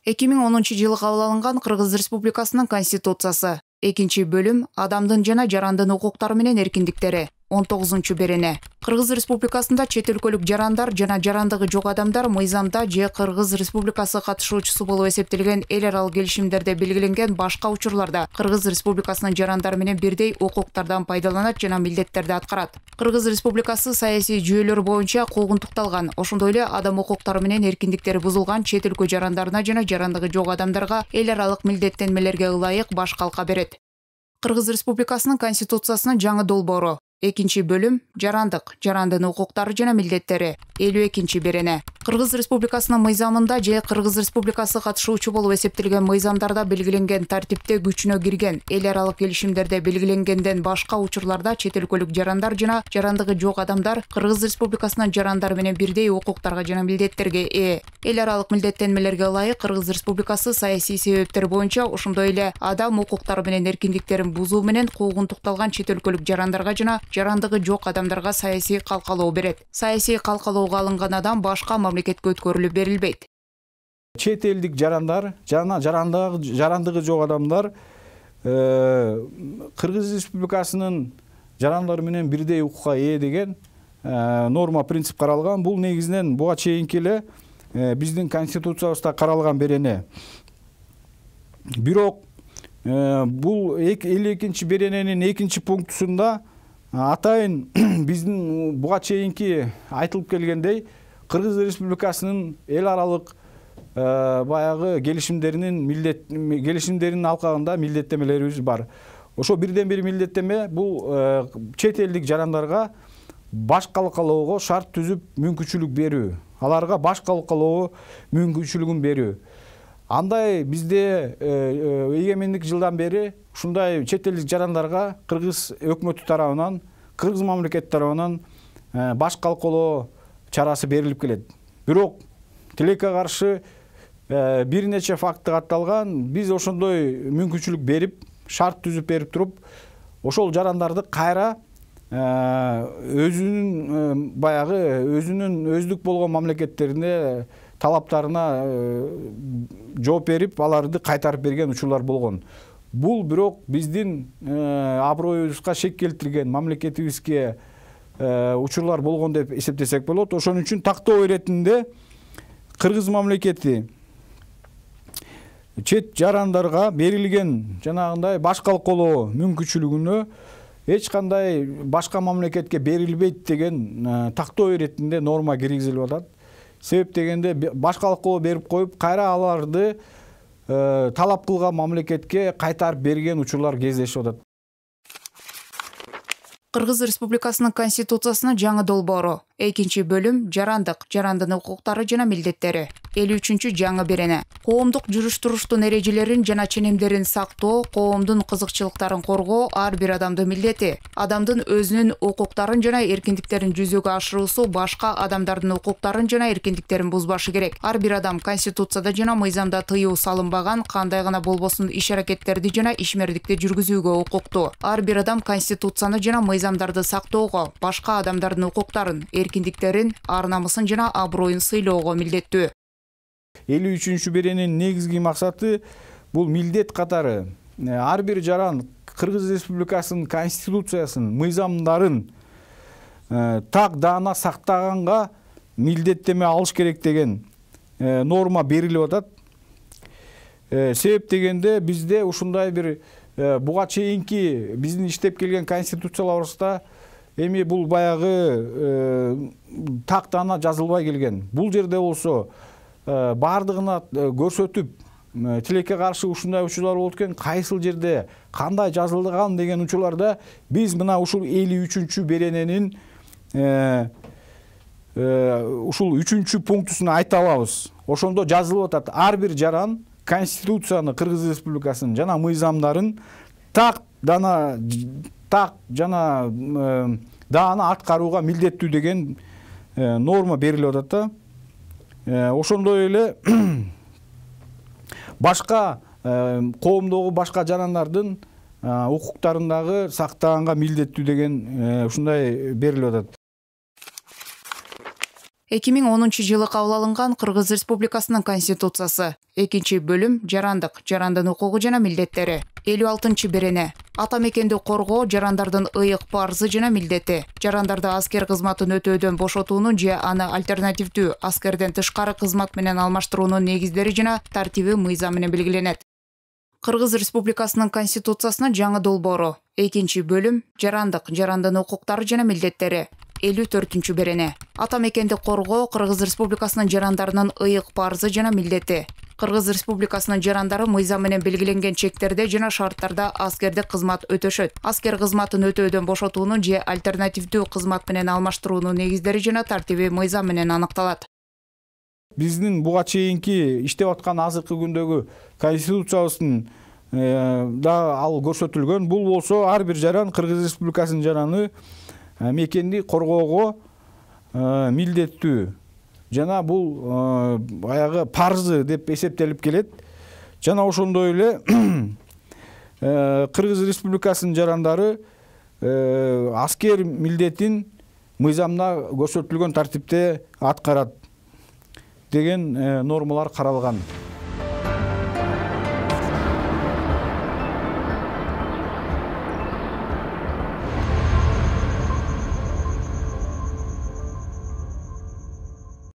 2010-жылы кабыл алынган Кыргыз Республикасынын Конституциясы. Экинчи бөлүм адамдын жана жарандын укуктары менен эркиндиктери. 19-берене. Кыргыз Республикасында чет өлкөлүк жарандар жана жарандыгы жок адамдар мыйзамда же Кыргыз Республикасы катышуучусу болуп эсептелген эл аралык келишимдерде белгиленген башка учурларда Кыргыз Республикасынын жарандары менен бирдей укуктардан пайдаланат жана милдеттерди аткарат. Кыргыз Республикасы саясий жүйөлөр боюнча куугунтукталган, ошондой эле адам укуктары менен эркиндиктери бузулган чет өлкө жарандарына жана жарандыгы жок адамдарга эл аралык милдеттенмелерге ылайык баш калка берет. Кыргыз Республикасынын Конституциясынын жаңы долбоору. Экинчи бөлүм жарандык, жарандын укуктары жана милдеттери. 52-берене. Кыргыз Республикасынын мыйзамында же Кыргыз Республикасы катышуучу болуп эсептелген мыйзамдарда белгиленген тартипте күчүнө кирген эл аралык келишимдерде белгиленгенден башка учурларда чет өлкөлүк жарандар жана жарандыгы жок адамдар Кыргыз Республикасынын жарандары менен бирдей укуктарга жана милдеттерге ээ. Эл аралык милдеттенмелерге ылайык Кыргыз Республикасы саясий себептер боюнча ошондой эле адам укуктары менен эркиндиктерин бузуу менен куугунтукталган чет өлкөлүк жарандарга жана жарандыгы жок адамдарга саясий калкалоо берет. Саясий калкалоого алынган адам башка мамлекетке өткөрүлүп берилбейт. Чет элдик жарандар жана жарандыгы жок адамдар Кыргыз Республикасынын жарандары менен бирдей укукка ээ деген норма принцип каралган. Бул негизинен буга чейинки эле биздин конституциябызда каралган берене. Бирок бул 52-чи берененин 2-чи пунктусунда атайын биздин буга чейинки айтылып келгендей Кыргыз Республикасынын эл аралык баягы келишимдеринин алкагында милдеттемелерибиз бар. Ошо бирден бир милдеттеме бул чет элдик жарандарга баш калкалоого шарт түзүп мүмкүнчүлүк берүү. Аларга баш калкалоо мүмкүнчүлүгүн берүү. Андай бизде эгемендик жылдан бери ушундай чет элдик жарандарга Кыргыз өкмөтү тарабынан, Кыргыз мамлекети тарабынан баш калкалоо чарасы берилип келет. Бирок тилекке каршы бир нече факты катталган. Биз ошондой мүмкүнчүлүк берип, шарт түзүп берип туруп, ошол жарандарды кайра өзүнүн өздүк болгон мамлекеттерине талаптарына жооп берип, аларды кайтарып берген учурлар болгон. Бул бирок биздин аброюбузга шек келтирген, мамлекетибизге учурлар болгон деп эсептесек болот. Ошон үчүн тактоо иретинде Кыргыз мамлекети чет жарандарга берилген жанагындай баш калкалоо мүмкүнчүлүгүнө эч кандай башка мамлекетке берилбейт деген тактоо иретинде норма киргизилип атат. Себеп дегенде баш калкалоо берип коюп, кайра аларды талап кылган мамлекетке кайтарып берген учурлар кездешип атат. Кыргыз Республикасынын Конституциясынын жаңы долбоору. 2-чи бөлүм жарандык, жарандын укуктары жана милдеттери. 53-чү жаңы берене. Коомдук жүрүш-туруштун эрежелерин жана ченемдерин сактоо, коомдун кызыкчылыктарын коргоо ар бир адамдын милдети. Адамдын өзүнүн укуктарын жана эркиндиктерин жүзөгө ашыруусу башка адамдардын укуктарын жана эркиндиктерин бузбашы керек. Ар бир адам Конституцияда жана мыйзамда тыюу салынбаган кандай гана болбосун иш-аракеттерди жана ишмердикти жүргүзүүгө укуктуу. Ар бир адам Конституцияны жана мыйзамдарды сактоого, башка адамдардын укуктарын, эркиндиктерин, ар намысын жана аброюн сыйлоого милдеттүү. 53-чү берененин негизги максаты бул милдет катары ар бир жаран Кыргыз Республикасынын Конституциясынын мыйзамдарын так даана сактаганга милдеттеме алыш керек деген норма берилип атат. Себеп дегенде бизде ушундай бир буга чейинки биздин иштеп келген конституцияларыбызда эми бул баягы так даана жазылбай келген. Бул жерде болсо бардыгына көрсөтүп, тилекке каршы ушундай учурлар болот экен, кайсыл жерде кандай жазылган деген учурларда биз мына ушул 53-чү берененин ушул 3-чү пунктусун айта алабыз. Ошондо жазылып атат: ар бир жаран Конституцияны, Кыргыз Республикасынын жана мыйзамдарын так жана даана аткарууга милдеттүү деген норма берилип атат да. Ошондой эле башка коомдогу башка жарандардын укуктарын дагы сактаганга милдеттүү деген ушундай берилип атат. 2010 жылы кабыл алынган Кыргыз Республикасынын Конституциясы 2-бөлүм жарандын укугу жана милдеттери 56-берене ата мекенди коргоо жарандардын ыйык парзы жана милдети жарандарды аскер кызматын өтөөдөн бошотуунун же аны альтернативдүү аскерден тышкары кызмат менен алмаштыруунун негиздери жана тартиби мыйзам менен белгиленет. Кыргыз Республикасынын Конституциясынын жаңы долбоору 2-бөлүм жарандын укуктары жана милдеттери 54-берене ата мекенди коргоо Кыргыз Республикасынын жарандарынын ыйык парзы жана милдети Кыргыз Республикасынын жарандары мыйзам менен белгиленген чектерде жана шарттарда аскердик кызмат өтөшөт. Аскер кызматын өтөөдөн бошотуунун же альтернативдүү кызмат менен алмаштыруунун негиздери жана тартиби мыйзам менен аныкталат. Биздин буга чейинки иштеп аткан азыркы күндөгү конституциябыздын да ал көрсөтүлгөн. Бул болсо ар бир жаран Кыргыз Республикасынын жараны мекенди коргоого милдеттүү жана бул аягы парзы деп эсептелип келет. Жана ошондой эле Кыргыз Республикасынын жарандары аскер милдетин мыйзамда көрсөтүлгөн тартипте аткарат деген нормалар каралган.